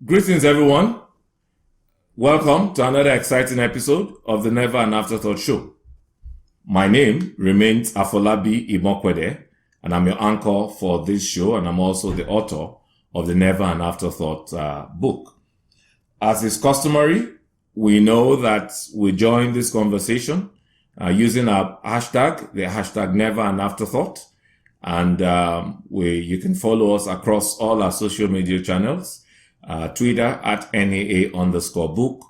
Greetings, everyone. Welcome to another exciting episode of the Never an Afterthought Show. My name remains Afolabi Imokwede, and I'm your anchor for this show, and I'm also the author of the Never an Afterthought book. As is customary, we know that we join this conversation using our hashtag, the hashtag Never an Afterthought, and you can follow us across all our social media channels. Twitter at NAA_book,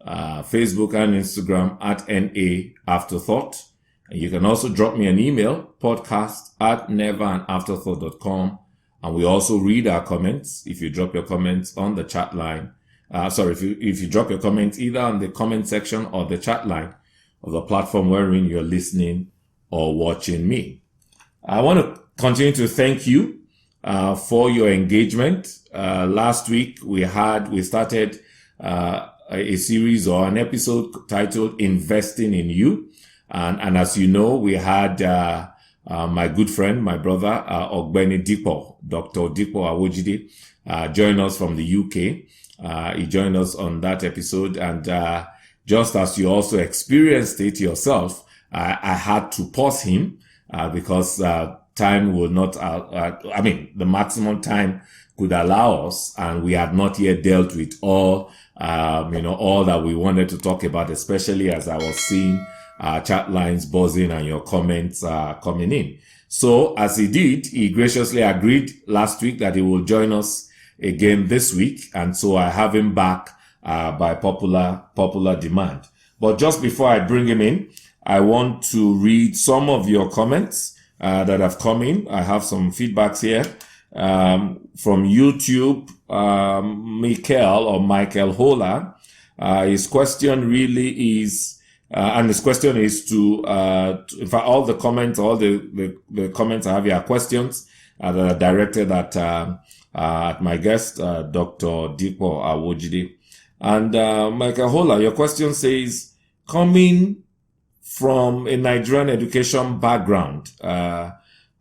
Facebook and Instagram at NA Afterthought. And you can also drop me an email, podcast@neveranafterthought.com. And we also read our comments. If you drop your comments on the chat line, if you drop your comments either on the comment section or the chat line of the platform wherein you're listening or watching me. I want to continue to thank you for your engagement. Last week we started a series or an episode titled Investing in You. And as you know, we had my good friend, my brother, Ogbeni Dipo, Dr. Dipo Awojide, join us from the UK. He joined us on that episode. And just as you also experienced it yourself, I had to pause him because time will not, the maximum time could allow us, and we had not yet dealt with all that we wanted to talk about, especially as I was seeing chat lines buzzing and your comments coming in. So as he did, he graciously agreed last week that he will join us again this week. And so I have him back by popular demand. But just before I bring him in, I want to read some of your comments that have come in. I have some feedbacks here from YouTube. Michael Hola. His question really is, and his question is to in fact, all the comments I have here are questions that are directed at my guest, Dr. Dipo Awojide. And Michael Hola, your question says, coming from a Nigerian education background,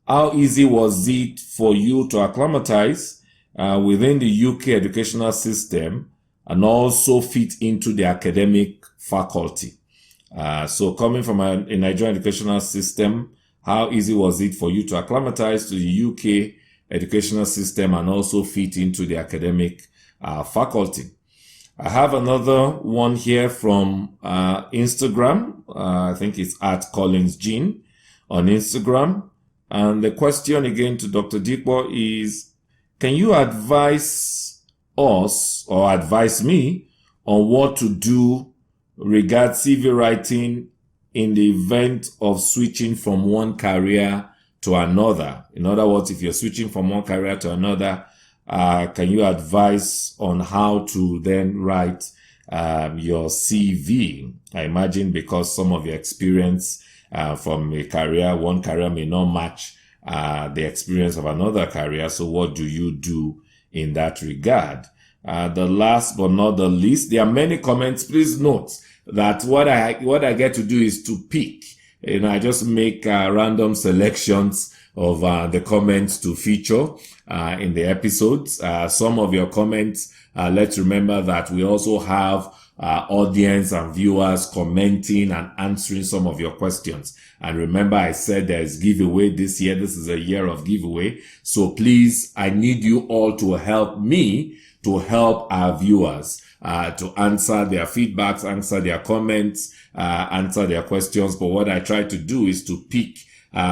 how easy was it for you to acclimatize within the UK educational system and also fit into the academic faculty? So coming from a Nigerian educational system, how easy was it for you to acclimatize to the UK educational system and also fit into the academic faculty? I have another one here from Instagram. I think it's at Collins Jean on Instagram. And the question again to Dr. Dipo is, can you advise us or advise me on what to do regarding CV writing in the event of switching from one career to another? In other words, if you're switching from one career to another, can you advise on how to then write your CV? I imagine because some of your experience from one career may not match the experience of another career. So what do you do in that regard? The last but not the least, there are many comments. Please note that what I get to do is to pick. I just make random selections of the comments to feature in the episodes. Some of your comments, let's remember that we also have audience and viewers commenting and answering some of your questions. And remember, I said there's giveaway this year. This is a year of giveaway. So please, I need you all to help me to help our viewers to answer their feedbacks, answer their comments, answer their questions. But what I try to do is to pick,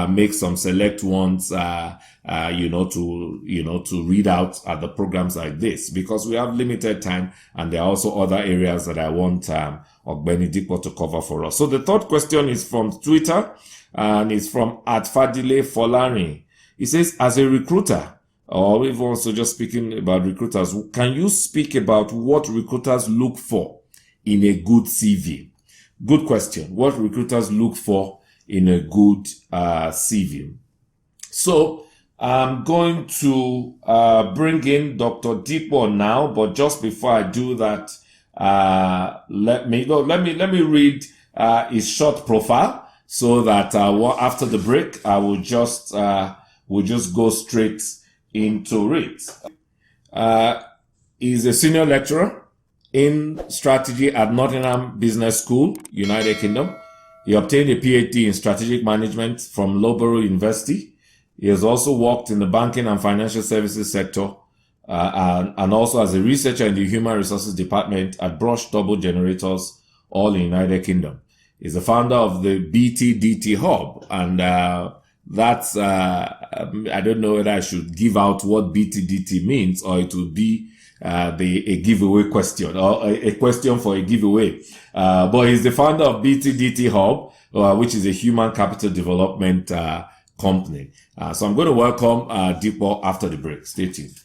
make some select ones, to read out at the programs like this, because we have limited time and there are also other areas that I want Ogbeni Dipo to cover for us. So the third question is from Twitter and it's from @Fadile Folari. He says, as a recruiter, or we've also just speaking about recruiters, can you speak about what recruiters look for in a good CV? Good question. What recruiters look for in a good CV. So I'm going to bring in Dr. Dipo now, but just before I do that, let me read his short profile so that after the break I will just go straight into it. He's a senior lecturer in strategy at Nottingham Business School, United Kingdom. He obtained a PhD in strategic management from Loughborough University. He has also worked in the banking and financial services sector, and also as a researcher in the human resources department at Brush Double Generators, all in United Kingdom. He's the founder of the BTDT Hub, and that's, I don't know whether I should give out what BTDT means, or it will be a giveaway question, or a question for a giveaway. But he's the founder of BTDT Hub, which is a human capital development company. So I'm going to welcome Dipo after the break. Stay tuned.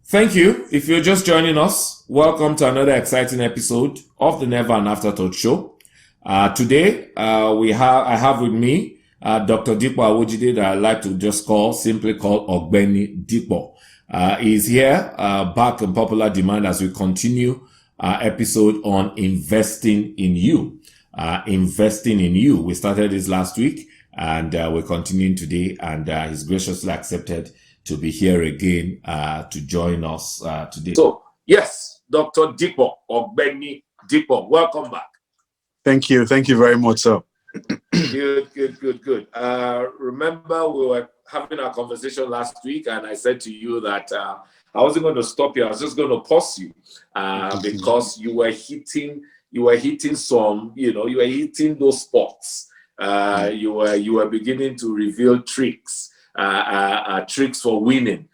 Thank you. If you're just joining us, welcome to another exciting episode of the Never an Afterthought Show. Today, I have with me Dr. Dipo Awojide, that I like to just simply call Ogbeni Dipo. He's here back in popular demand as we continue our episode on investing in you. Investing in you. We started this last week, and we're continuing today, and he's graciously accepted to be here again to join us today. So, yes, Dr. Dipo, Ogbeni Dipo, welcome back. Thank you. Thank you very much, sir. Good. Remember, we were having a conversation last week, and I said to you that I wasn't going to stop you. I was just going to pause you because you were hitting some, you were hitting those spots. You were beginning to reveal tricks. Tricks for winning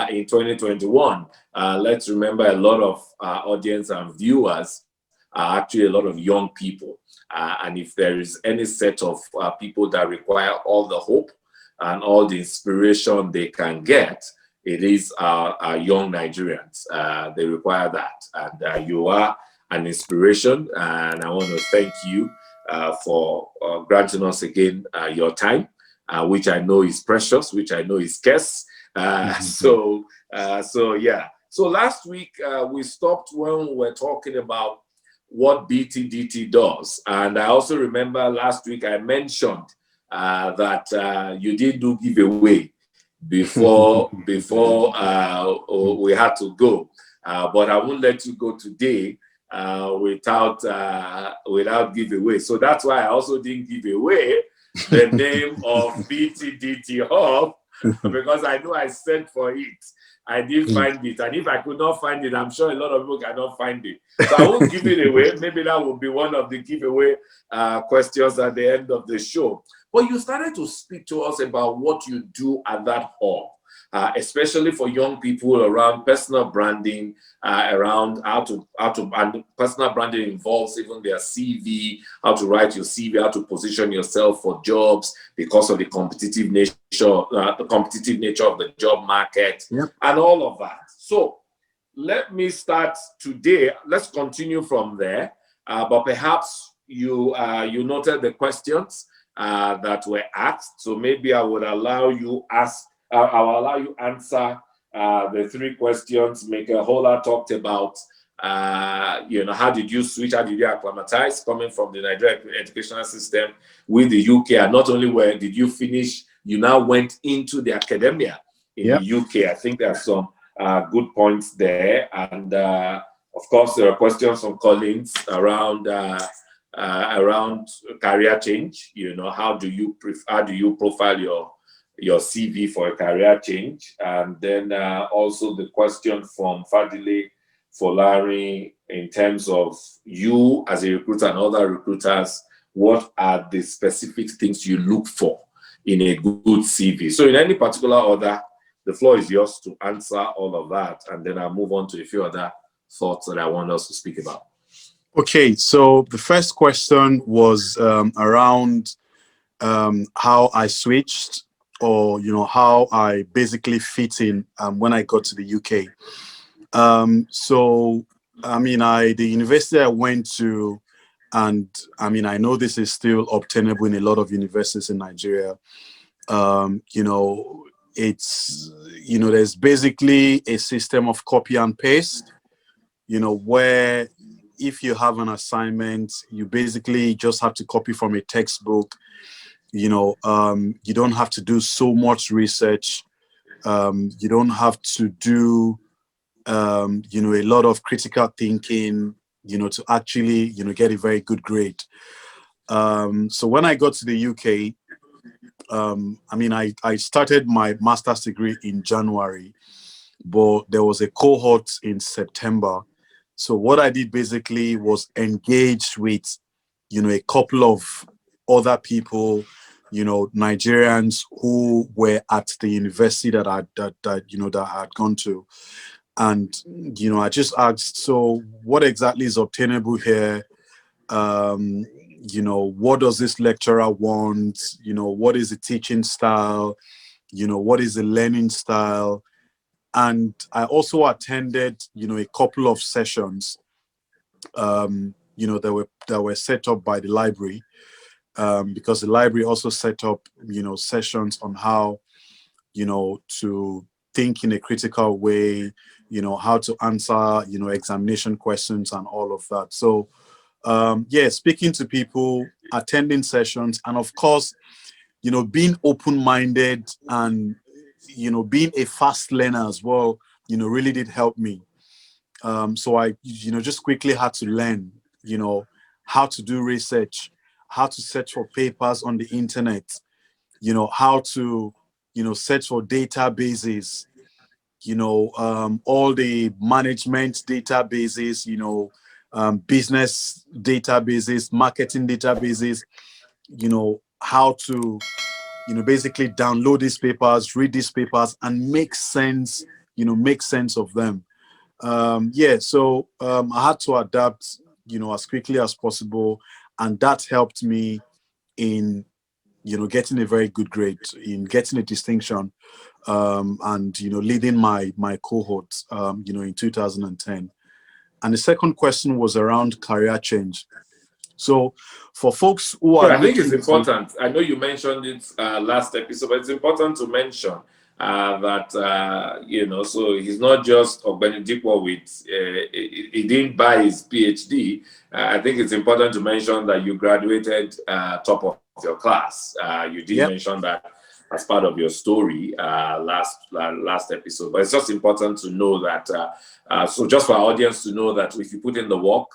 in 2021. Let's remember, a lot of audience and viewers are actually a lot of young people. And if there is any set of people that require all the hope and all the inspiration they can get, it is our young Nigerians. They require that. And you are an inspiration. And I want to thank you for granting us again your time. Which I know is precious, which I know is scarce. So last week we stopped when we were talking about what BTDT does. And I also remember last week I mentioned that you did do giveaway before we had to go. But I won't let you go today without giveaway. So that's why I also didn't give away the name of BTDT Hub, because I know I sent for it. I didn't find it. And if I could not find it, I'm sure a lot of people cannot find it. So I won't give it away. Maybe that will be one of the giveaway questions at the end of the show. But you started to speak to us about what you do at that hub, especially for young people around personal branding, around how to and personal branding involves even their CV, how to write your CV, how to position yourself for jobs because of the competitive nature of the job market, and all of that. So let me start today. Let's continue from there. But perhaps you noted the questions that were asked. So maybe I would allow you I'll allow you answer the three questions. Mika Hola talked about, how did you switch? How did you acclimatize coming from the Nigerian educational system with the UK? And not only where did you finish, you now went into the academia in the UK. I think there are some good points there. And of course, there are questions from Collins around career change. How do you profile your CV for a career change. And then also the question from Fadile Folari in terms of you as a recruiter and other recruiters, what are the specific things you look for in a good CV? So in any particular order, the floor is yours to answer all of that. And then I'll move on to a few other thoughts that I want us to speak about. Okay, so the first question was around how I switched, or how I basically fit in when I got to the UK. So I mean, the university I went to, and I mean, I know this is still obtainable in a lot of universities in Nigeria. It's there's basically a system of copy and paste. Where if you have an assignment, you basically just have to copy from a textbook. You don't have to do so much research. You don't have to do, a lot of critical thinking, to actually, get a very good grade. So when I got to the UK, I mean, I started my master's degree in January, but there was a cohort in September. So what I did basically was engage with, a couple of other people, Nigerians who were at the university that I had gone to. And, I just asked, so what exactly is obtainable here? What does this lecturer want? What is the teaching style? What is the learning style? And I also attended, a couple of sessions, that were set up by the library, because the library also set up, sessions on how, to think in a critical way, how to answer, examination questions and all of that. So, speaking to people, attending sessions, and of course, being open-minded and, being a fast learner as well, really did help me. So I, just quickly had to learn, how to do research, how to search for papers on the internet, how to, search for databases, all the management databases, business databases, marketing databases, how to, basically download these papers, read these papers, and make sense of them. So I had to adapt, as quickly as possible, and that helped me in, getting a very good grade, in getting a distinction, and leading my cohort, in 2010. And the second question was around career change. So for folks who are, I think it's important. I know you mentioned it last episode, but it's important to mention that so he's not just Ogbeni Dipo with he didn't buy his PhD. I think it's important to mention that you graduated top of your class. You did mention that as part of your story last episode, but it's just important to know that. So just for our audience to know that if you put in the work,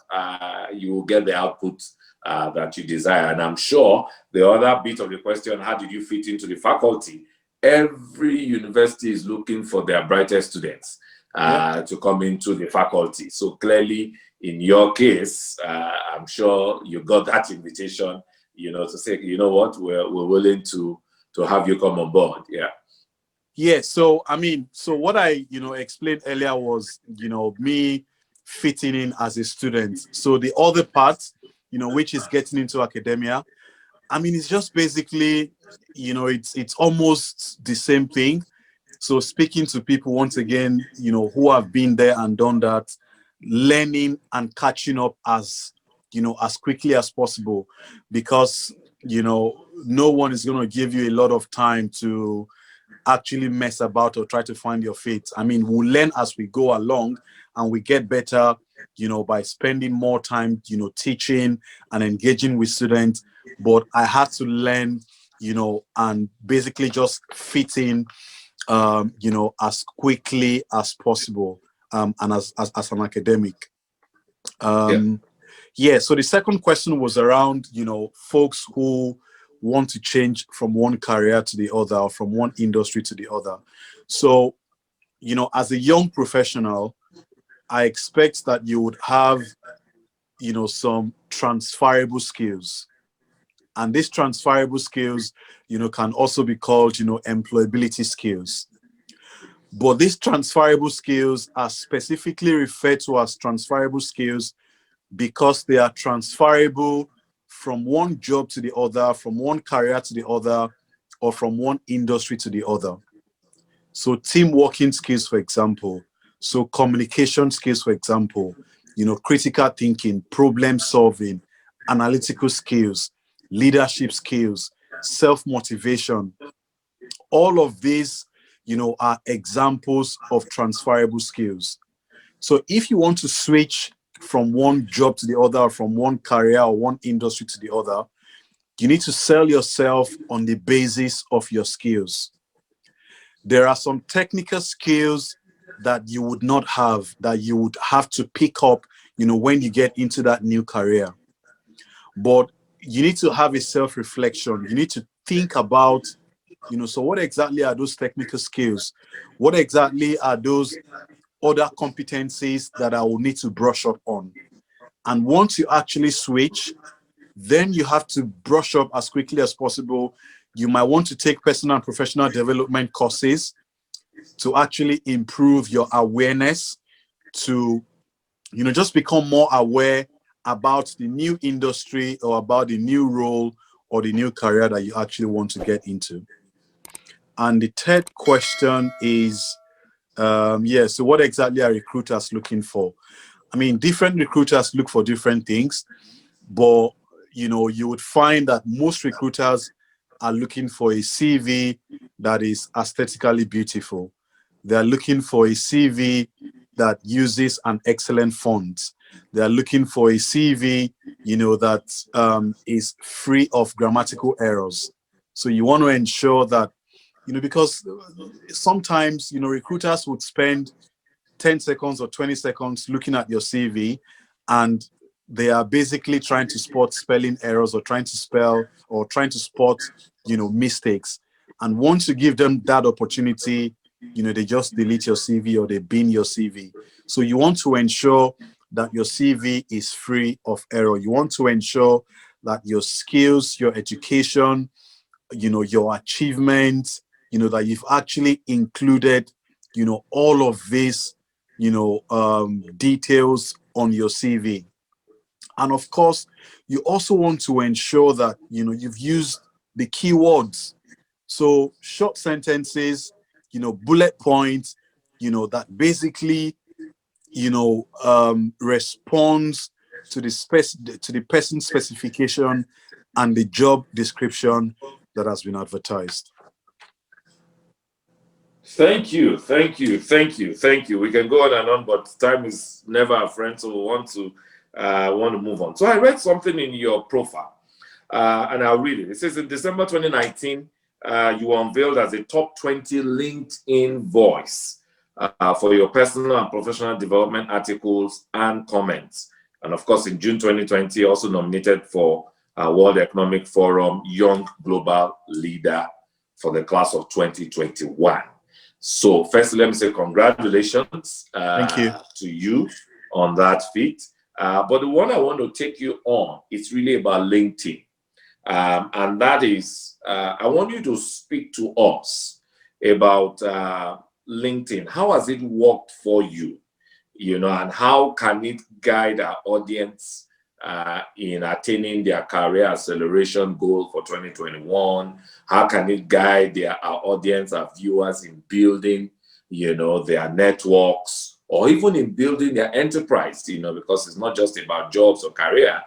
you will get the output that you desire. And I'm sure the other bit of the question, how did you fit into the faculty? Every university is looking for their brightest students to come into the faculty. So clearly, in your case, I'm sure you got that invitation, to say, what, we're willing to have you come on board. Yeah. So, I mean, so what I, explained earlier was, me fitting in as a student. So the other part, which is getting into academia, I mean, it's just basically, it's almost the same thing. So speaking to people, once again, who have been there and done that, learning and catching up as quickly as possible, because, no one is going to give you a lot of time to actually mess about or try to find your feet. I mean, we'll learn as we go along, and we get better, by spending more time, teaching and engaging with students. But I had to learn, and basically just fit in, as quickly as possible, and as an academic. So the second question was around, folks who want to change from one career to the other or from one industry to the other. So, as a young professional, I expect that you would have, some transferable skills. And these transferable skills, can also be called, employability skills. But these transferable skills are specifically referred to as transferable skills because they are transferable from one job to the other, from one career to the other, or from one industry to the other. So team working skills, for example, so communication skills, for example, critical thinking, problem solving, analytical skills, leadership skills, self-motivation. All of these, are examples of transferable skills. So if you want to switch from one job to the other, from one career or one industry to the other, you need to sell yourself on the basis of your skills. There are some technical skills that you would not have, that you would have to pick up, when you get into that new career. But you need to have a self-reflection. You need to think about, so what exactly are those technical skills? What exactly are those other competencies that I will need to brush up on? And once you actually switch, then you have to brush up as quickly as possible. You might want to take personal and professional development courses to actually improve your awareness, to, just become more aware about the new industry or about the new role or the new career that you actually want to get into. And the third question is, so what exactly are recruiters looking for? I mean, different recruiters look for different things, but, you would find that most recruiters are looking for a CV that is aesthetically beautiful. They're looking for a CV that uses an excellent font. They're looking for a CV, that is free of grammatical errors. So you want to ensure that, because sometimes, recruiters would spend 10 seconds or 20 seconds looking at your CV, and they are basically trying to spot spelling errors or trying to spot, mistakes. And once you give them that opportunity, they just delete your CV or they bin your CV. So you want to ensure that your CV is free of error. You want to ensure that your skills, your education, your achievements, that you've actually included, all of these, details on your CV. And of course, you also want to ensure that, you've used the keywords. So short sentences, bullet points, that basically, responds to the person's specification and the job description that has been advertised. Thank you. We can go on and on, but time is never a friend, so we want to move on. So I read something in your profile, and I'll read it. It says in December 2019, you were unveiled as a top 20 LinkedIn voice for your personal and professional development articles and comments. And of course, in June 2020, also nominated for World Economic Forum Young Global Leader for the class of 2021. So first, let me say congratulations Thank you. to you on that feat. But the one I want to take you on is really about LinkedIn. And that is, I want you to speak to us about LinkedIn. How has it worked for you? And how can it guide our audience in attaining their career acceleration goal for 2021? How can it guide our audience, our viewers, in building, their networks, or even in building their enterprise, because it's not just about jobs or career.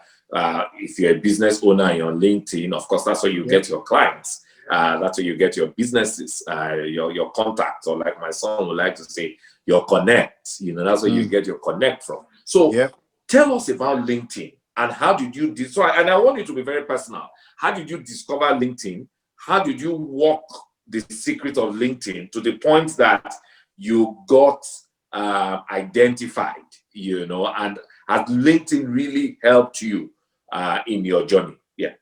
If you're a business owner and you're on LinkedIn, of course, that's where you get your clients. That's where you get your businesses, your contacts, or like my son would like to say, your connect. That's where you get your connect from. So tell us about LinkedIn and how did you and I want you to be very personal. How did you discover LinkedIn? How did you walk the secret of LinkedIn to the point that you got identified, and has LinkedIn really helped you in your journey? Yeah.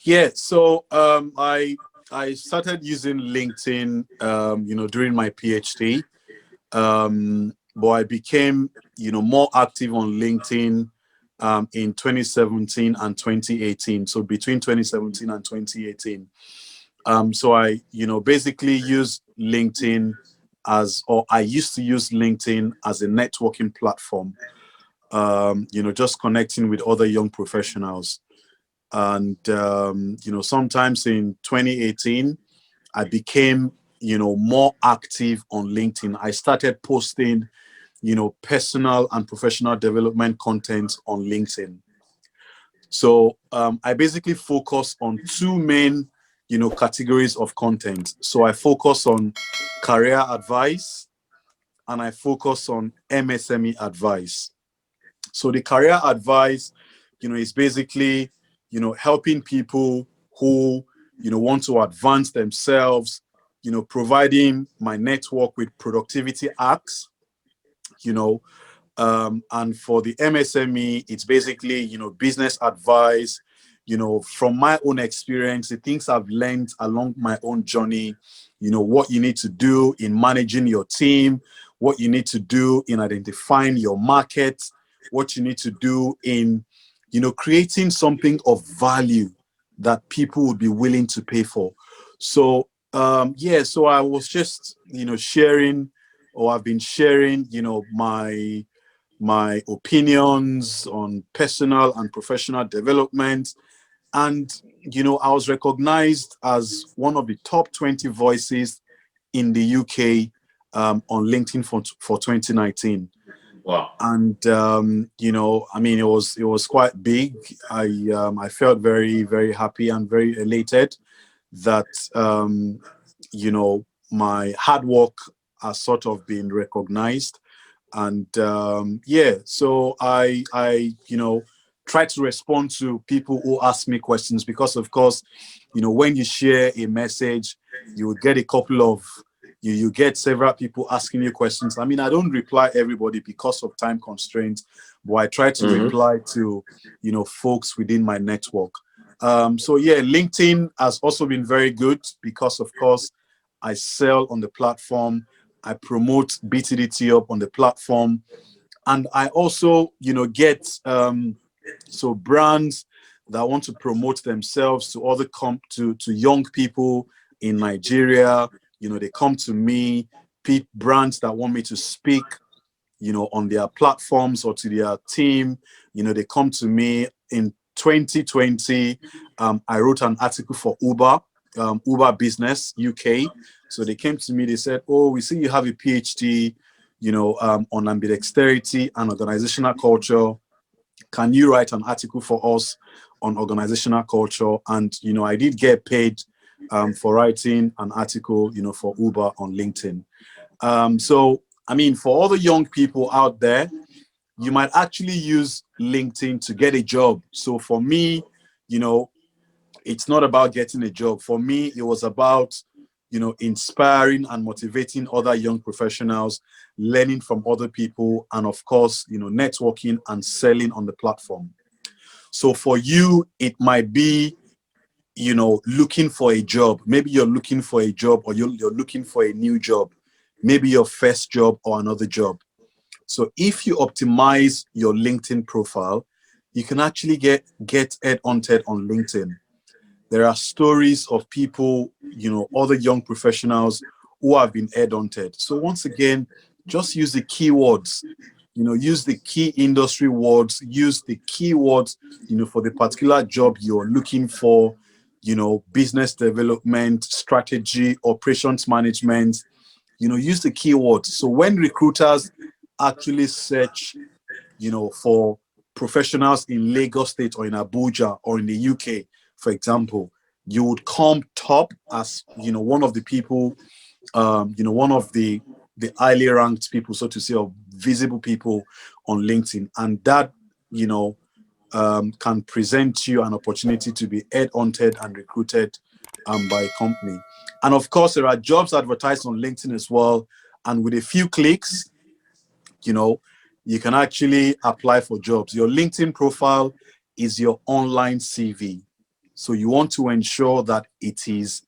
Yeah, so I started using LinkedIn, during my PhD. But I became, more active on LinkedIn in 2017 and 2018. So between 2017 and 2018. So I, basically use LinkedIn or I used to use LinkedIn as a networking platform, just connecting with other young professionals. And, sometimes in 2018, I became, more active on LinkedIn. I started posting, personal and professional development content on LinkedIn. So I basically focus on two main, categories of content. So I focus on career advice and I focus on MSME advice. So the career advice, is basically, helping people who, want to advance themselves, providing my network with productivity hacks, you know, and for the MSME, it's basically, business advice, from my own experience, the things I've learned along my own journey, what you need to do in managing your team, what you need to do in identifying your market, what you need to do in, creating something of value that people would be willing to pay for. So, so I was just, sharing, or I've been sharing, my opinions on personal and professional development. And, I was recognized as one of the top 20 voices in the UK on LinkedIn for 2019. Wow. And, it was quite big. I felt very, very happy and very elated that, my hard work has sort of been recognized. And so I try to respond to people who ask me questions, because of course, when you share a message, you will get a couple of you get several people asking you questions. I mean, I don't reply everybody because of time constraints, but I try to reply to folks within my network. So yeah, LinkedIn has also been very good because of course I sell on the platform. I promote BTDT up on the platform, and I also, get so brands that want to promote themselves to other to young people in Nigeria. They come to me. Brands that want me to speak, on their platforms or to their team. They come to me. In 2020, I wrote an article for Uber. Uber Business UK. So they came to me, they said, "Oh, we see you have a PhD, on ambidexterity and organizational culture. Can you write an article for us on organizational culture?" And, I did get paid for writing an article, for Uber on LinkedIn. So, I mean, for all the young people out there, you might actually use LinkedIn to get a job. So for me, it's not about getting a job. For me, it was about, inspiring and motivating other young professionals, learning from other people, and of course, networking and selling on the platform. So for you, it might be, looking for a job. Maybe you're looking for a job, or you're looking for a new job, maybe your first job or another job. So if you optimize your LinkedIn profile, you can actually get headhunted on LinkedIn. There are stories of people, other young professionals who have been headhunted. So once again, just use the keywords, use the key industry words, use the keywords, for the particular job you're looking for, business development, strategy, operations management, use the keywords. So when recruiters actually search, for professionals in Lagos State or in Abuja or in the UK, for example, you would come top as, one of the people, one of the highly ranked people, so to say, or visible people on LinkedIn. And that, can present you an opportunity to be headhunted and recruited by a company. And of course, there are jobs advertised on LinkedIn as well. And with a few clicks, you can actually apply for jobs. Your LinkedIn profile is your online CV. So you want to ensure that it is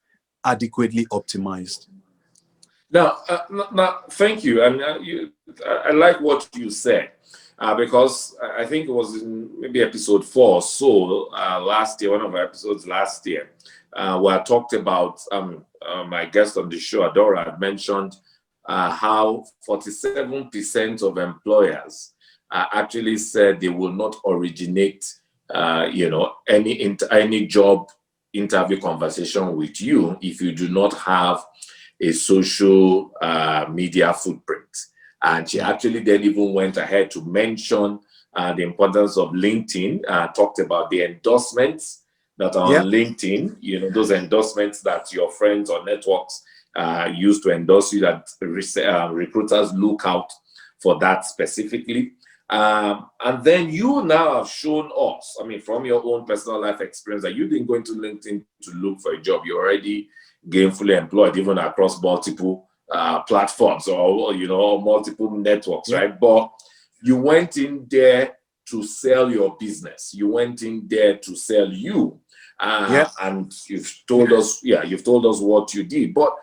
adequately optimized. Now, thank you. And I like what you said because I think it was in maybe episode 4 or so last year, one of our episodes last year, where I talked about my guest on the show, Adora, had mentioned how 47% of employers actually said they will not originate, any job interview conversation with you if you do not have a social media footprint. And she actually then even went ahead to mention the importance of LinkedIn, talked about the endorsements that are on LinkedIn, those endorsements that your friends or networks use to endorse you, that recruiters look out for that specifically. And then you now have shown us, from your own personal life experience, that you didn't go into LinkedIn to look for a job. You're already gainfully employed, even across multiple platforms or multiple networks, right? But you went in there to sell your business. You went in there to sell you, and you've told us what you did. But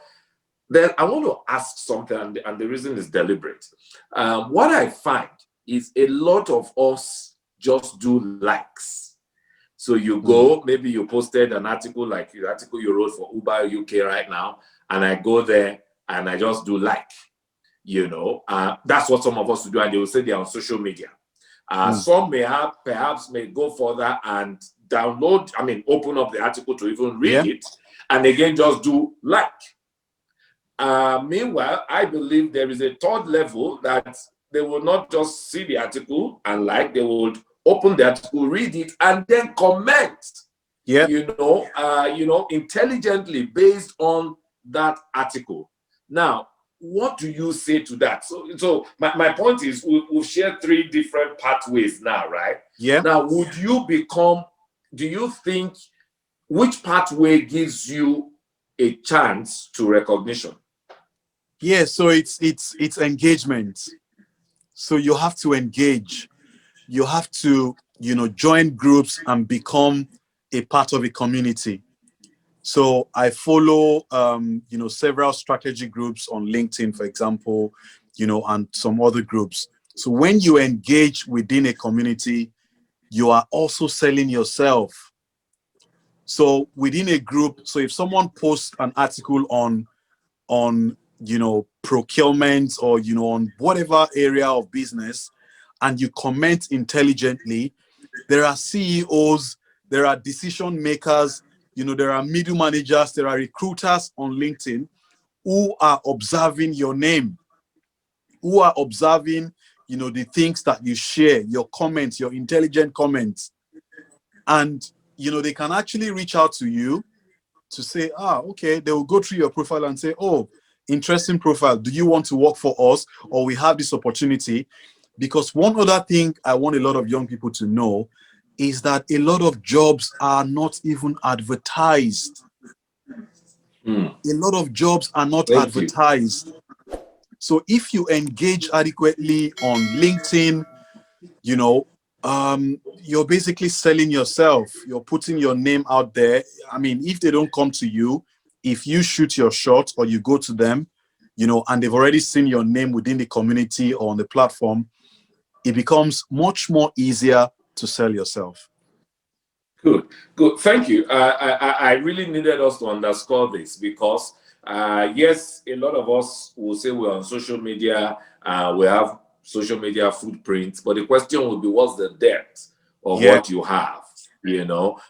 then I want to ask something, and the reason is deliberate. What I find is a lot of us just do likes. So you go, maybe you posted an article like the article you wrote for Uber UK right now, and I go there and I just do like, that's what some of us do, and they will say they're on social media. Some perhaps may go further and download, open up the article to even read it, and again, just do like. Meanwhile, I believe there is a third level that they will not just see the article and like, they would open the article, read it, and then comment, intelligently based on that article. Now, what do you say to that? So my point is, we've shared 3 different pathways now, right? Yeah. Now, do you think, which pathway gives you a chance to recognition? Yeah, so it's engagement. So you have to engage. You have to, join groups and become a part of a community. So I follow, several strategy groups on LinkedIn, for example, and some other groups. So when you engage within a community, you are also selling yourself. So within a group, so if someone posts an article on procurement or, on whatever area of business, and you comment intelligently, there are CEOs, there are decision makers, there are middle managers, there are recruiters on LinkedIn who are observing your name, who are observing, the things that you share, your comments, your intelligent comments. And, they can actually reach out to you to say, okay, they will go through your profile and say, oh, interesting profile. Do you want to work for us? Or we have this opportunity. Because one other thing I want a lot of young people to know is that a lot of jobs are not even advertised. A lot of jobs are not advertised. So if you engage adequately on LinkedIn, you're basically selling yourself. You're putting your name out there. If they don't come to you, if you shoot your shot or you go to them, and they've already seen your name within the community or on the platform, it becomes much more easier to sell yourself. Good. Thank you. I really needed us to underscore this because, yes, a lot of us will say we're on social media, we have social media footprints, but the question will be, what's the depth of what you have?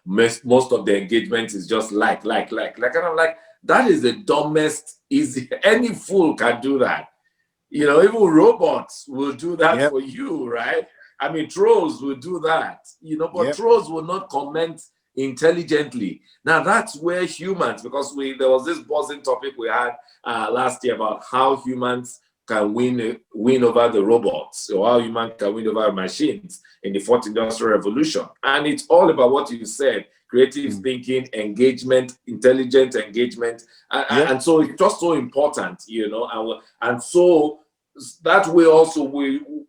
Most of the engagement is just like, and I'm like, that is the dumbest, easy. Any fool can do that. Even robots will do that for you, right? Trolls will do that, but trolls will not comment intelligently. Now, that's where humans, because there was this buzzing topic we had last year about how humans can win over the robots, or how humans can win over machines in the 4th Industrial Revolution. And it's all about what you said, creative thinking, engagement, intelligent engagement. And so it's just so important, and so that way also,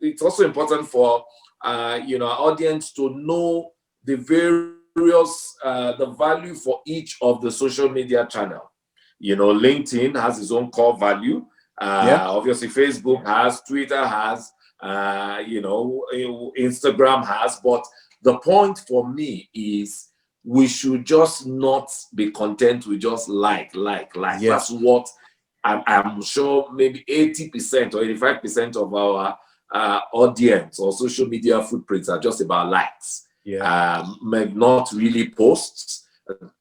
it's also important for our audience to know the various the value for each of the social media channel. You know, LinkedIn has its own core value. Obviously, Facebook has, Twitter has, you know, Instagram has. But the point for me is we should just not be content with just like. Yes. That's what I'm sure maybe 80% or 85% of our audience or social media footprints are just about likes. Not really posts,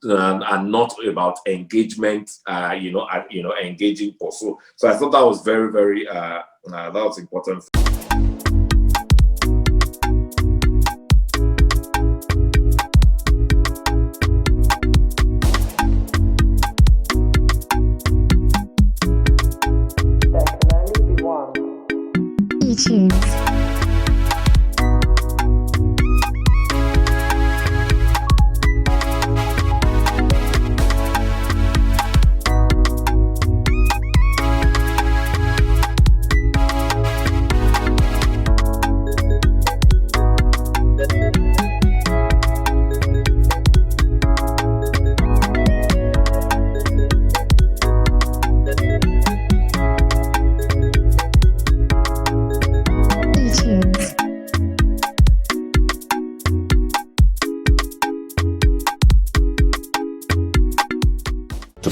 and not about engagement. Engaging posts. So I thought that was very, very that was important.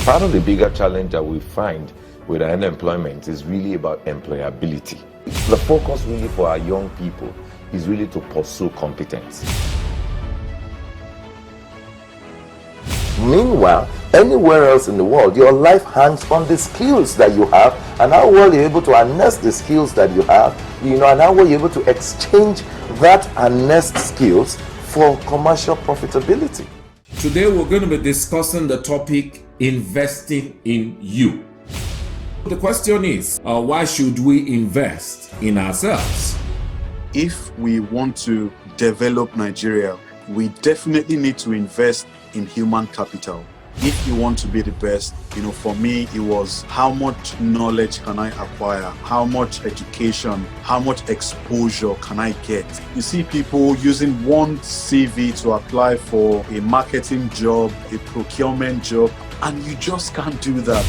Part of the bigger challenge that we find with unemployment is really about employability. The focus really for our young people is really to pursue competence. Meanwhile, anywhere else in the world, your life hangs on the skills that you have and how well you're able to harness the skills that you have, and how well you're able to exchange that harnessed skills for commercial profitability. Today, we're going to be discussing the topic investing in you. The question is, why should we invest in ourselves? If we want to develop Nigeria, we definitely need to invest in human capital. If you want to be the best, for me, it was how much knowledge can I acquire? How much education? How much exposure can I get? You see people using one CV to apply for a marketing job, a procurement job, and you just can't do that.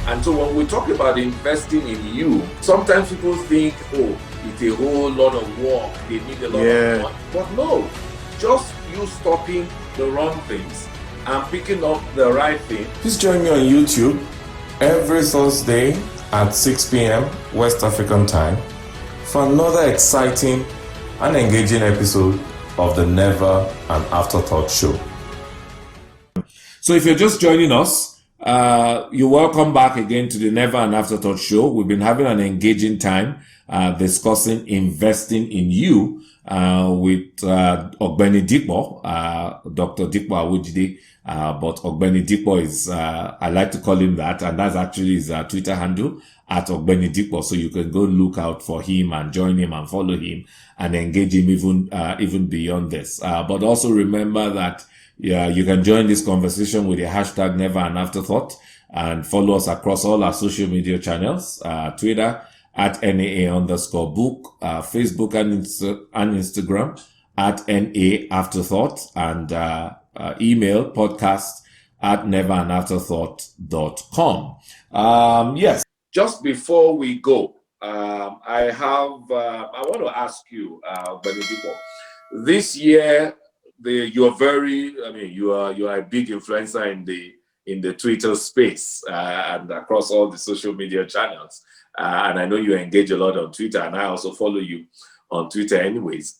And so when we talk about investing in you, sometimes people think, it's a whole lot of work, they need a lot of money. But no, just you stopping the wrong things and picking up the right thing. Please join me on YouTube every Thursday at 6 p.m. West African time for another exciting and engaging episode of the Never an Afterthought Show. So if you're just joining us, you're welcome back again to the Never an Afterthought Show. We've been having an engaging time discussing investing in you with Ogbeni Dipo, Dr. Dipo Awojide. But Ogbeni Dipo is, I like to call him that, and that's actually his Twitter handle at Ogbeni Dipo. So you can go look out for him and join him and follow him and engage him even beyond this. But also remember that you can join this conversation with the hashtag Never an Afterthought and follow us across all our social media channels, Twitter at NAA_book, Facebook and Instagram at NA Afterthought, and email podcast at neveranafterthought.com. Yes. Just before we go, I want to ask you, Benedico, this year, you are a big influencer in the Twitter space and across all the social media channels. And I know you engage a lot on Twitter, and I also follow you on Twitter anyways.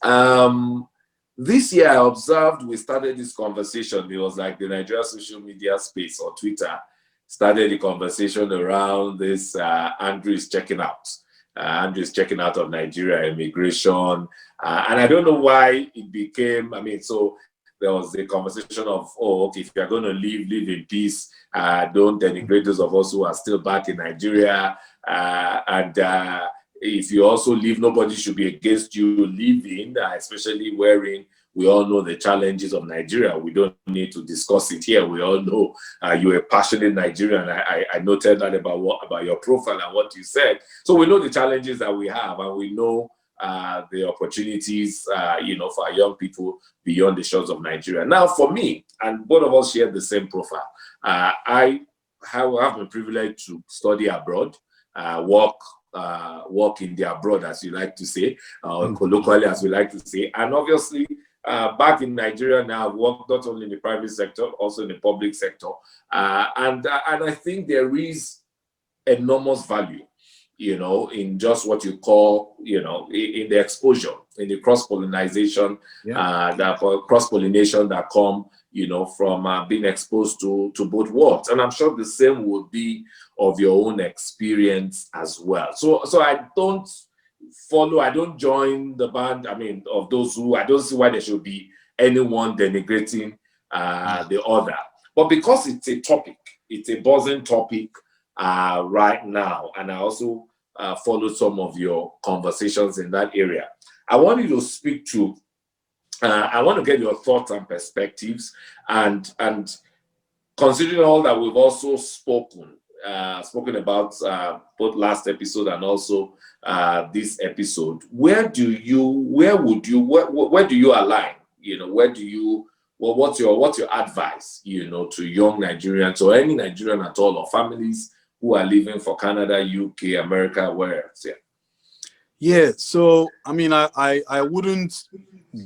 This year, I observed we started this conversation. It was like the Nigeria social media space or Twitter started the conversation around this Andrew is checking out. Andrew is checking out of Nigeria, immigration. And I don't know why it became, so there was the conversation of, if you're going to live in peace, don't denigrate those of us who are still back in Nigeria. And if you also leave, nobody should be against you leaving, especially wherein we all know the challenges of Nigeria. We don't need to discuss it here. We all know you're a passionate Nigerian. I noted that about your profile and what you said. So we know the challenges that we have, and we know the opportunities, for our young people beyond the shores of Nigeria. Now, for me, and both of us share the same profile, I have been privileged to study abroad, work in the abroad, as you like to say, colloquially, as we like to say, and obviously, back in Nigeria now, I've worked not only in the private sector, also in the public sector, and I think there is enormous value, in just what you call, in the exposure, in the cross-pollination, that cross-pollination that come, from being exposed to both worlds. And I'm sure the same will be of your own experience as well. So I don't join the band, of those who, I don't see why there should be anyone denigrating the other. But because it's a topic, it's a buzzing topic right now, and I also follow some of your conversations in that area. I want you to speak to, I want to get your thoughts and perspectives, and considering all that we've also spoken about both last episode and also this episode, where do you align? What's your advice, to young Nigerians or any Nigerian at all, or families who are living for Canada, UK, America, where else? Yeah, so I wouldn't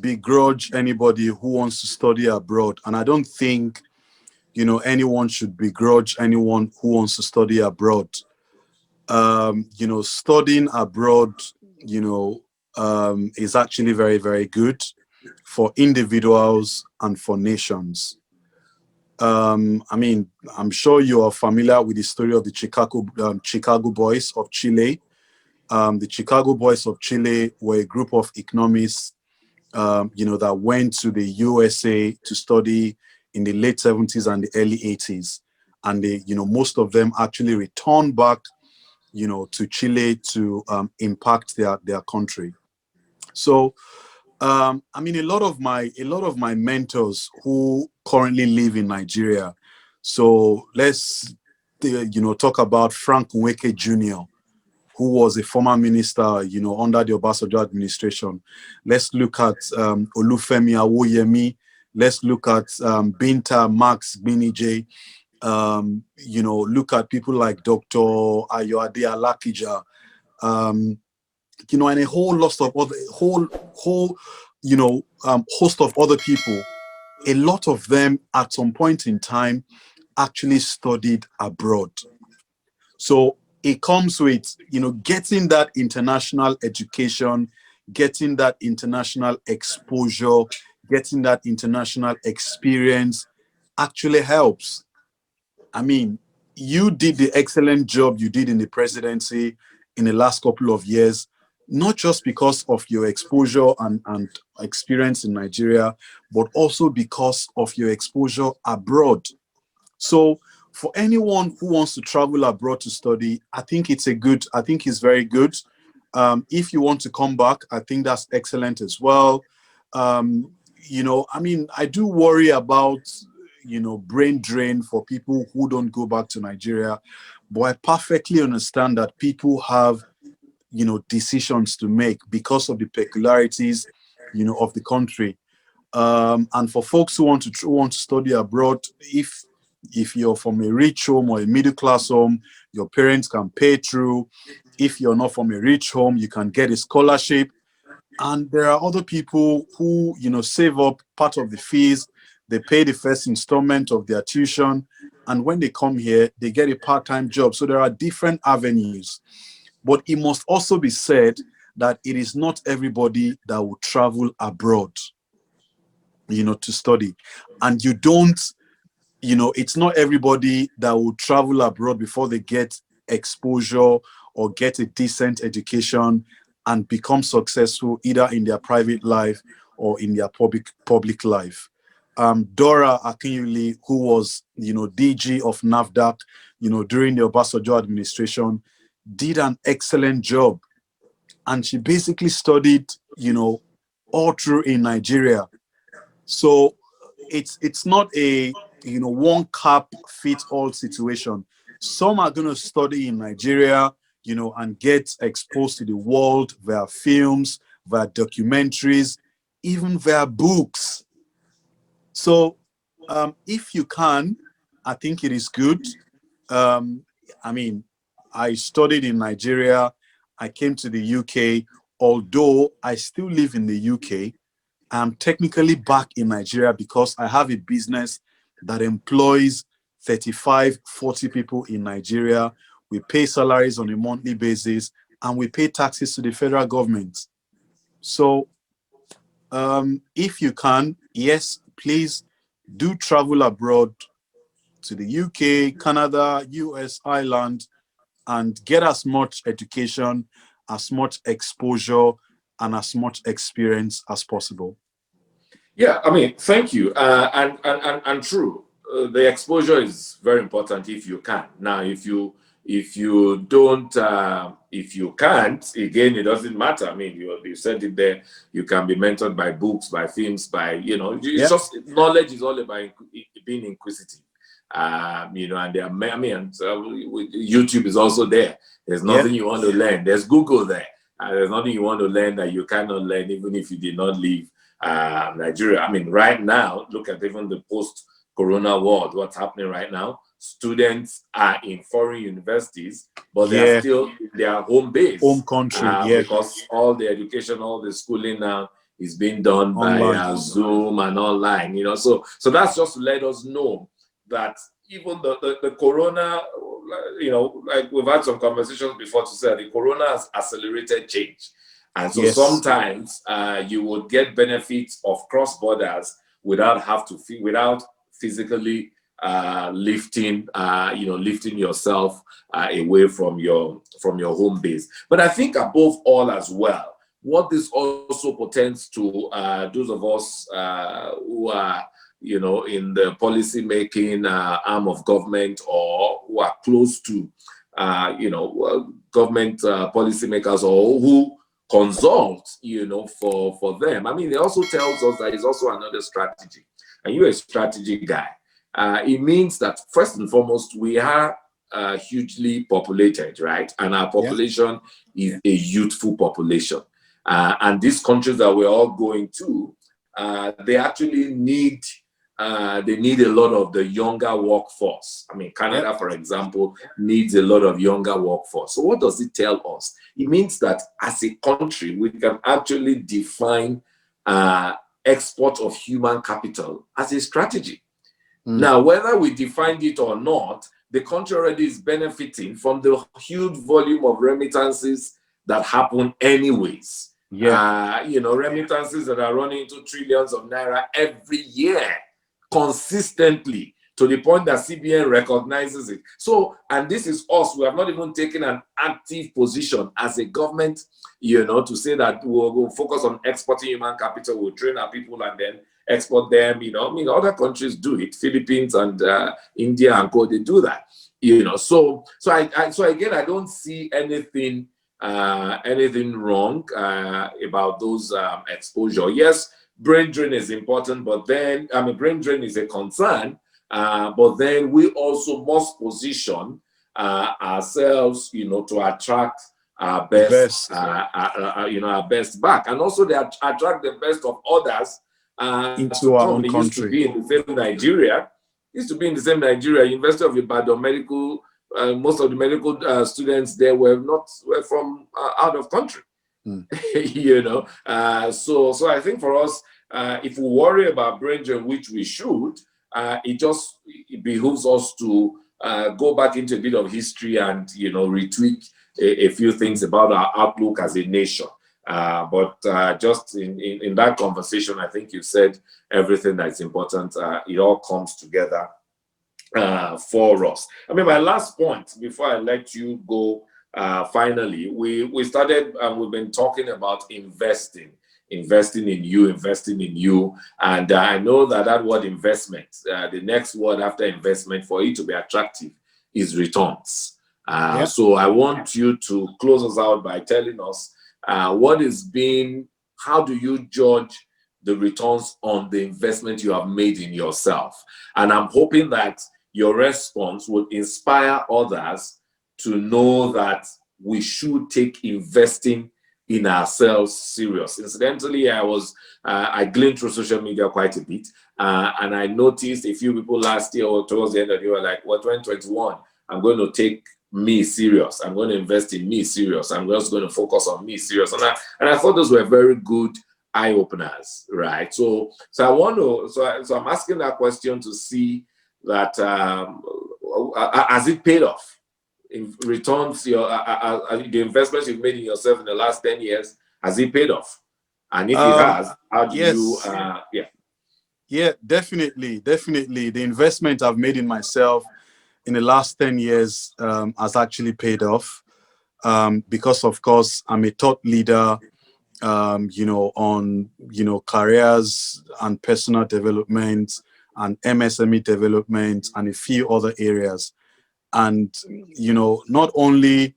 begrudge anybody who wants to study abroad, and I don't think anyone should begrudge anyone who wants to study abroad. Studying abroad, is actually very, very good for individuals and for nations. I'm sure you are familiar with the story of the Chicago Boys of Chile. The Chicago Boys of Chile were a group of economists, that went to the USA to study in the late 70s and the early 80s. And they, most of them actually returned back, to Chile to impact their country. So, a lot of my mentors who currently live in Nigeria. So let's, talk about Frank Nweke Jr., who was a former minister, under the Obasanjo administration. Let's look at Olufemi Awoyemi. Let's look at Binta Max Binije. Look at people like Dr. Ayoade Alakija. And a whole lot of other host of other people. A lot of them at some point in time actually studied abroad. So it comes with, getting that international education, getting that international exposure, getting that international experience actually helps. You did the excellent job you did in the presidency in the last couple of years, not just because of your exposure and experience in Nigeria, but also because of your exposure abroad. So for anyone who wants to travel abroad to study, I think it's very good. If you want to come back, I think that's excellent as well. I do worry about, brain drain for people who don't go back to Nigeria, but I perfectly understand that people have, decisions to make because of the peculiarities, of the country. And for folks who want to study abroad, if you're from a rich home or a middle-class home, your parents can pay through. If you're not from a rich home, you can get a scholarship. And there are other people who, save up part of the fees. They pay the first installment of their tuition. And when they come here, they get a part-time job. So there are different avenues. But it must also be said that it is not everybody that will travel abroad, to study. And you don't, it's not everybody that will travel abroad before they get exposure or get a decent education and become successful either in their private life or in their public life. Dora Akinyuli, who was, DG of NAFDAC, during the Obasanjo administration, did an excellent job. And she basically studied, all through in Nigeria. So it's not a, one cap fits all situation. Some are going to study in Nigeria, and get exposed to the world via films, via documentaries, even via books. So if you can, I think it is good. I mean, I studied in Nigeria. I came to the UK. Although I still live in the UK, I'm technically back in Nigeria because I have a business that employs 35, 40 people in Nigeria. We pay salaries on a monthly basis and we pay taxes to the federal government. So if you can, yes, please do travel abroad to the UK, Canada, US, Ireland, and get as much education, as much exposure, and as much experience as possible. Yeah, I mean, thank you. And true, the exposure is very important if you can. Now, if you don't, if you can't, again, it doesn't matter. I mean, you said it there. You can be mentored by books, by films, by it's just knowledge is all about being inquisitive. And there are, I mean, YouTube is also there. There's nothing you want to learn. There's Google there. There's nothing you want to learn that you cannot learn, even if you did not leave Nigeria. I mean, right now, look at even the post-corona world. What's happening right now? Students are in foreign universities, but they are still their home base, home country, because all the education, all the schooling now is being done by Zoom and online. So that's just to let us know that even the corona, like we've had some conversations before to say the corona has accelerated change. And so sometimes you would get benefits of cross borders without physically lifting yourself away from your home base. But I think above all as well, what this also portends to those of us who are in the policy making arm of government, or who are close to government policymakers, or who consult for them. I mean, it also tells us that it's also another strategy, and you're a strategy guy. It means that first and foremost, we are hugely populated, right? And our population is a youthful population. And these countries that we're all going to, they actually need a lot of the younger workforce. I mean, Canada, for example, needs a lot of younger workforce. So what does it tell us? It means that as a country, we can actually define export of human capital as a strategy. Now, whether we defined it or not, the country already is benefiting from the huge volume of remittances that happen anyways. Remittances that are running into trillions of naira every year, consistently, to the point that CBN recognizes it. So, and this is us, we have not even taken an active position as a government, to say that we'll focus on exporting human capital, we'll train our people and then export them. I mean, other countries do it. Philippines and India and co, they do that. So again, I don't see anything wrong about those exposure. Yes, brain drain is important, but then brain drain is a concern. But then we also must position ourselves, to attract our best, our best back, and also they attract the best of others into our own country. Used to be in the same Nigeria. University of Ibadan medical. Most of the medical students there were from out of country. So I think for us, if we worry about brain drain, which we should, it behooves us to go back into a bit of history and retweak a few things about our outlook as a nation. But just in that conversation, I think you said everything that's important. It all comes together for us. I mean, my last point before I let you go, finally, we started and we've been talking about investing in you. And I know that word investment, the next word after investment for it to be attractive is returns. So I want you to close us out by telling us how do you judge the returns on the investment you have made in yourself? And I'm hoping that your response will inspire others to know that we should take investing in ourselves serious. Incidentally, I gleaned through social media quite a bit, and I noticed a few people last year or towards the end of the year were like, well, 2021, I'm going to take me serious. I'm going to invest in me serious. I'm just going to focus on me serious. And I thought those were very good eye openers, right? So I'm asking that question to see that has it paid off? In returns, the investments you've made in yourself in the last 10 years, has it paid off? And if it has, how do you, Yeah, definitely. The investment I've made in myself in the last 10 years has actually paid off because, of course, I'm a thought leader, on, careers and personal development and MSME development and a few other areas. And, not only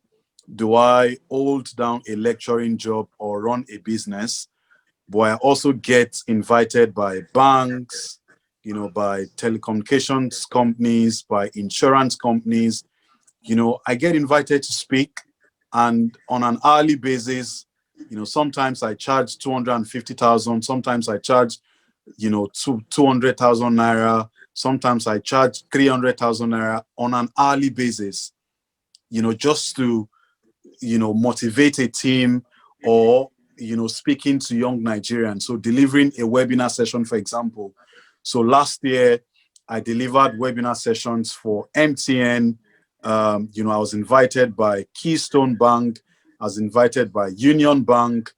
do I hold down a lecturing job or run a business, but I also get invited by banks, by telecommunications companies, by insurance companies. I get invited to speak, and on an hourly basis, sometimes I charge 250,000, sometimes I charge, 200,000 naira, sometimes I charge 300,000 naira on an hourly basis, just to, motivate a team or, speaking to young Nigerians. So delivering a webinar session, for example. So last year, I delivered webinar sessions for MTN. I was invited by Keystone Bank. I was invited by Union Bank,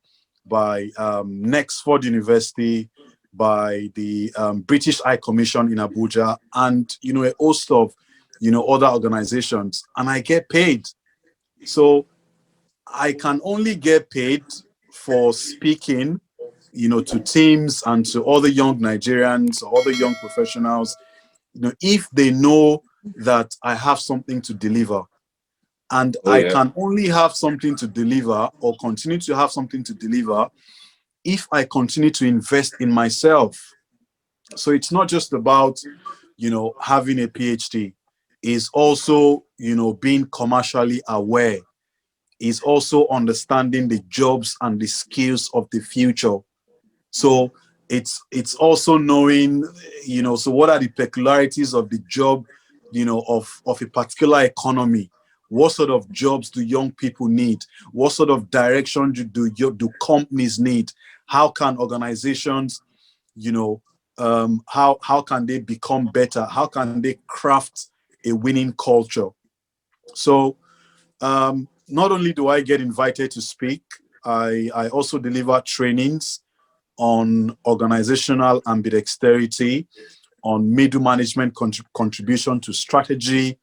by Nexford University, by the British High Commission in Abuja, and, a host of, other organizations. And I get paid. So I can only get paid for speaking, to teams and to other young Nigerians or other young professionals, if they know that I have something to deliver. And I can only have something to deliver or continue to have something to deliver if I continue to invest in myself. So it's not just about, having a PhD. It's also, being commercially aware. Is also understanding the jobs and the skills of the future. So it's also knowing, so what are the peculiarities of the job, of a particular economy? What sort of jobs do young people need? What sort of direction do companies need? How can organizations, how can they become better? How can they craft a winning culture? So not only do I get invited to speak, I also deliver trainings on organizational ambidexterity, on middle management contribution to strategy,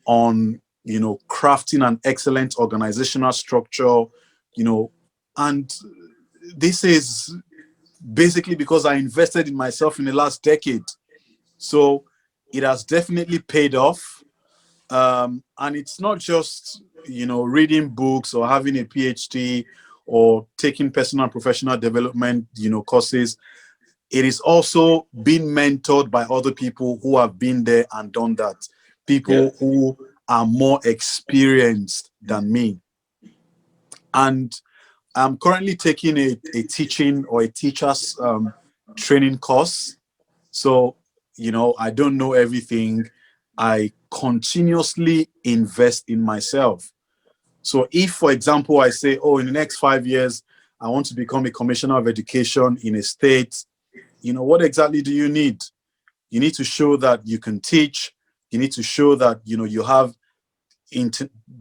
on, crafting an excellent organizational structure, and this is basically because I invested in myself in the last decade. So it has definitely paid off. And it's not just, reading books or having a PhD or taking personal and professional development, courses. It is also being mentored by other people who have been there and done that. People who are more experienced than me. And I'm currently taking a teaching or a teacher's training course. So, I don't know everything. I continuously invest in myself. So if, for example, I say, in the next 5 years, I want to become a commissioner of education in a state, what exactly do you need? You need to show that you can teach. You need to show that, you have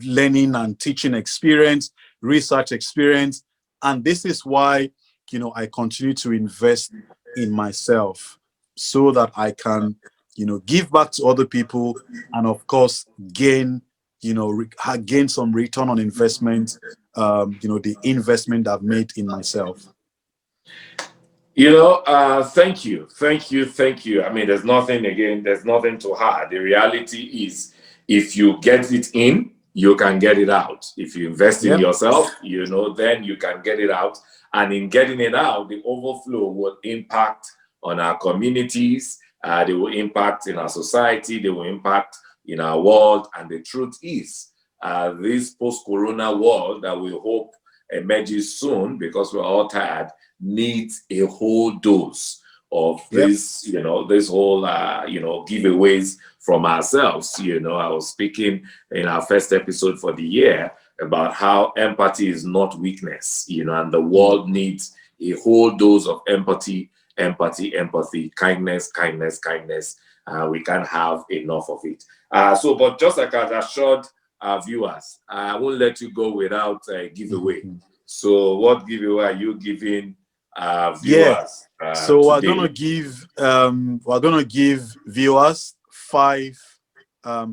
learning and teaching experience, research experience. And this is why, I continue to invest in myself so that I can, give back to other people and, of course, gain some return on investment, the investment I've made in myself. Thank you. I mean, there's nothing to hide. The reality is, if you get it in, you can get it out. If you invest in yourself, then you can get it out. And in getting it out, the overflow will impact on our communities. They will impact in our society. They will impact in our world. And the truth is, this post-corona world that we hope emerges soon, because we're all tired, needs a whole dose of this, this whole, giveaways from ourselves. I was speaking in our first episode for the year about how empathy is not weakness, and the world needs a whole dose of empathy, kindness. We can't have enough of it. But just like I assured our viewers, I won't let you go without a giveaway. So what giveaway are you giving viewers? So we're gonna give viewers 5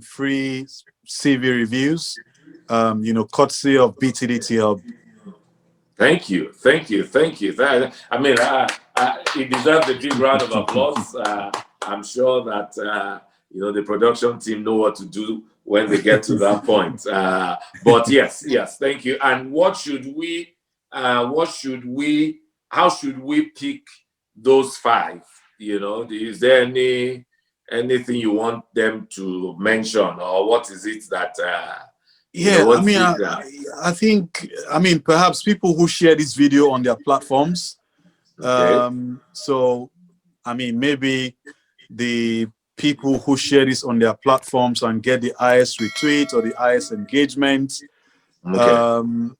free CV reviews, courtesy of BTDT Hub. Thank you. I mean, it deserves a big round of applause. I'm sure that the production team know what to do when they get to that point. But yes, thank you. And how should we pick those 5? Is there anything you want them to mention, or what is it that? I think perhaps people who share this video on their platforms. Okay. So maybe the people who share this on their platforms and get the highest retweet or the highest engagement. Okay.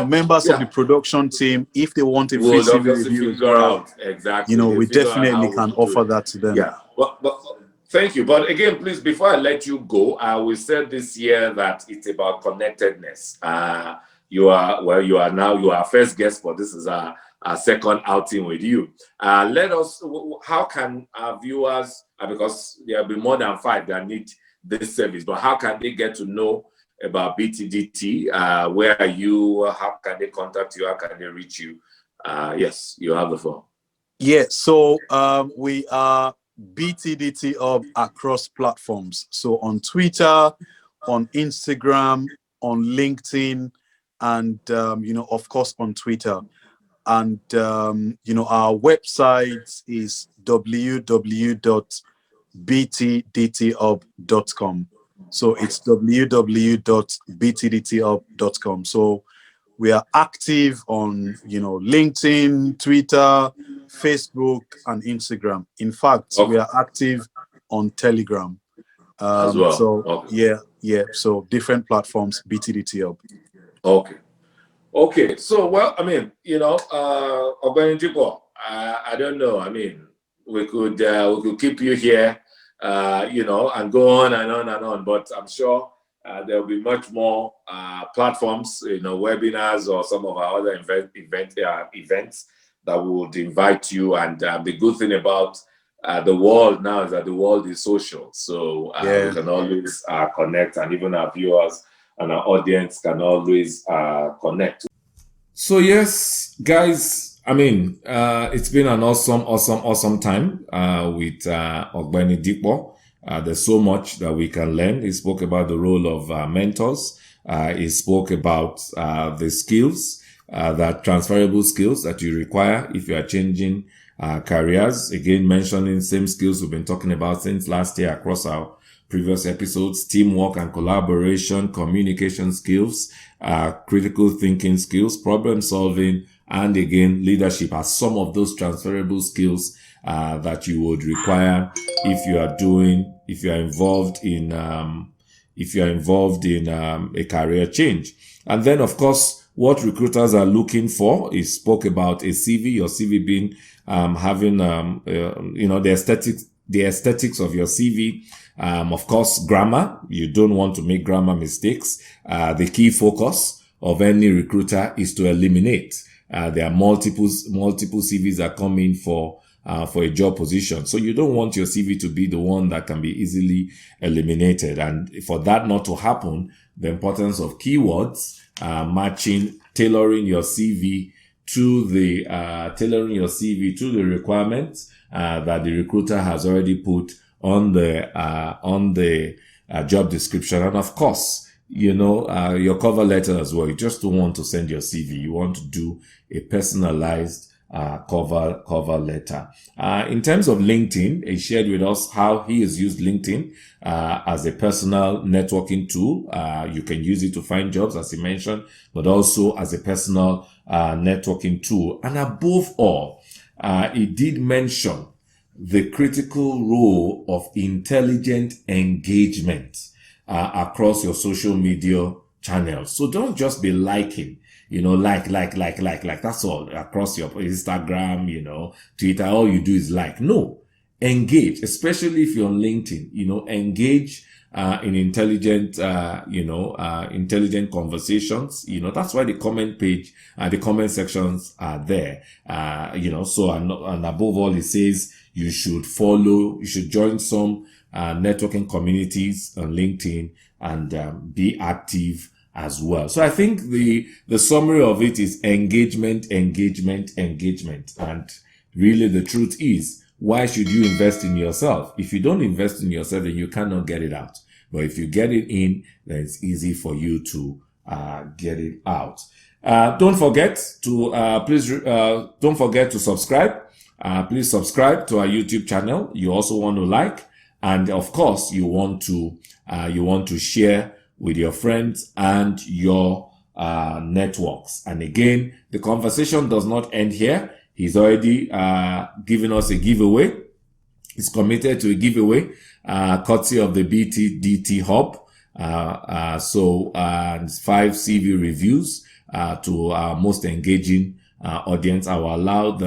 Members of the production team, if they want a free CV review as well, exactly. We definitely can offer that to them. Yeah, but thank you. But again, please, before I let you go, we said this year that it's about connectedness. You are now our first guest, but this is our second outing with you. Let us. How can our viewers? Because there will be more than 5 that need this service, but how can they get to know about BTDT? Where are you? How can they contact you? How can they reach you? Yes, you have the phone. Yeah, so we are BTDT Hub across platforms. So on Twitter, on Instagram, on LinkedIn, and of course on Twitter. And our website is www.btdthub.com. So it's www.btdthub.com. So we are active on LinkedIn, Twitter, Facebook, and Instagram. In fact, we are active on Telegram as well. So so different platforms, BTDT Hub. Okay. So Ogbeni Jipo, I don't know. We could keep you here, and go on and on and on. But I'm sure there will be much more platforms, webinars or some of our other events that we would invite you. And the good thing about the world now is that the world is social. So we can always connect, and even our viewers and our audience can always connect. So yes, guys, it's been an awesome time with Ogbeni Dipo. There's so much that we can learn. He spoke about the role of mentors. He spoke about the skills, that transferable skills that you require if you are changing careers. Again, mentioning same skills we've been talking about since last year across our previous episodes: teamwork and collaboration, communication skills, critical thinking skills, problem solving, and again, leadership are some of those transferable skills that you would require if you are involved in a career change. And then, of course, what recruiters are looking for is spoke about a CV, your CV being having the aesthetics of your CV. Of course, grammar. You don't want to make grammar mistakes. The key focus of any recruiter is to eliminate. There are multiple CVs that come in for a job position. So you don't want your CV to be the one that can be easily eliminated. And for that not to happen, the importance of keywords, matching, tailoring your CV to the requirements that the recruiter has already put on the job description. And of course, your cover letter as well. You just don't want to send your CV. You want to do a personalized cover letter. In terms of LinkedIn, he shared with us how he has used LinkedIn as a personal networking tool. You can use it to find jobs, as he mentioned, but also as a personal networking tool. And above all, he did mention the critical role of intelligent engagement across your social media channels. So don't just be liking, like. That's all across your Instagram, Twitter. All you do is like. No, engage, especially if you're on LinkedIn. Engage in intelligent, intelligent conversations. That's why the comment page, the comment sections are there. So and above all, it says you should join some networking communities on LinkedIn and be active as well. So I think the summary of it is engagement. And really the truth is, why should you invest in yourself? If you don't invest in yourself, then you cannot get it out. But if you get it in, then it's easy for you to get it out. Don't forget to subscribe. Please subscribe to our YouTube channel. You also want to like, and of course, you want to share with your friends and your networks. And again, the conversation does not end here. He's already given us a giveaway. He's committed to a giveaway, courtesy of the BTDT Hub. So 5 CV reviews to our most engaging audience. I will allow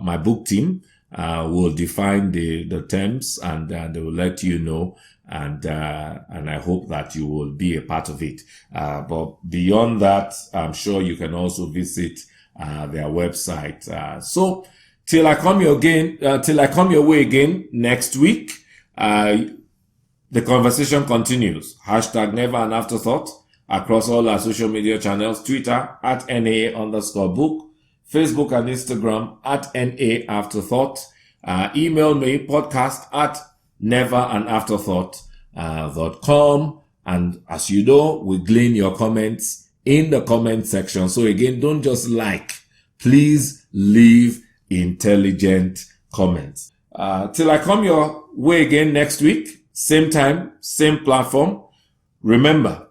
my book team will define the terms, and they will let you know. And I hope that you will be a part of it. But beyond that, I'm sure you can also visit their website. So till I come your way again next week, the conversation continues. #Never an Afterthought across all our social media channels: Twitter @NA_book, Facebook and Instagram @NA Afterthought. Email me podcast@neveranafterthought.com. And as you know, we glean your comments in the comment section. So again, don't just like, please leave intelligent comments. Till I come your way again next week, same time, same platform. Remember,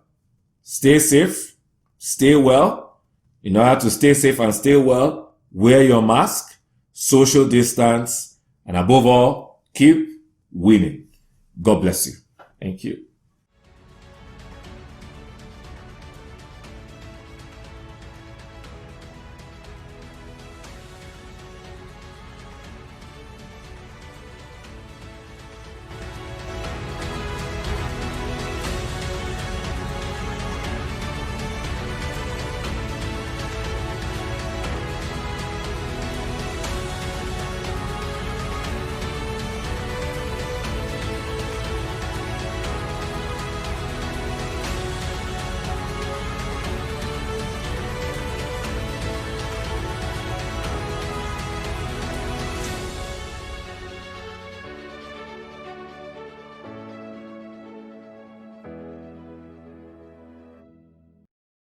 stay safe, stay well. You know how to stay safe and stay well. Wear your mask, social distance, and above all, keep winning. God bless you. Thank you.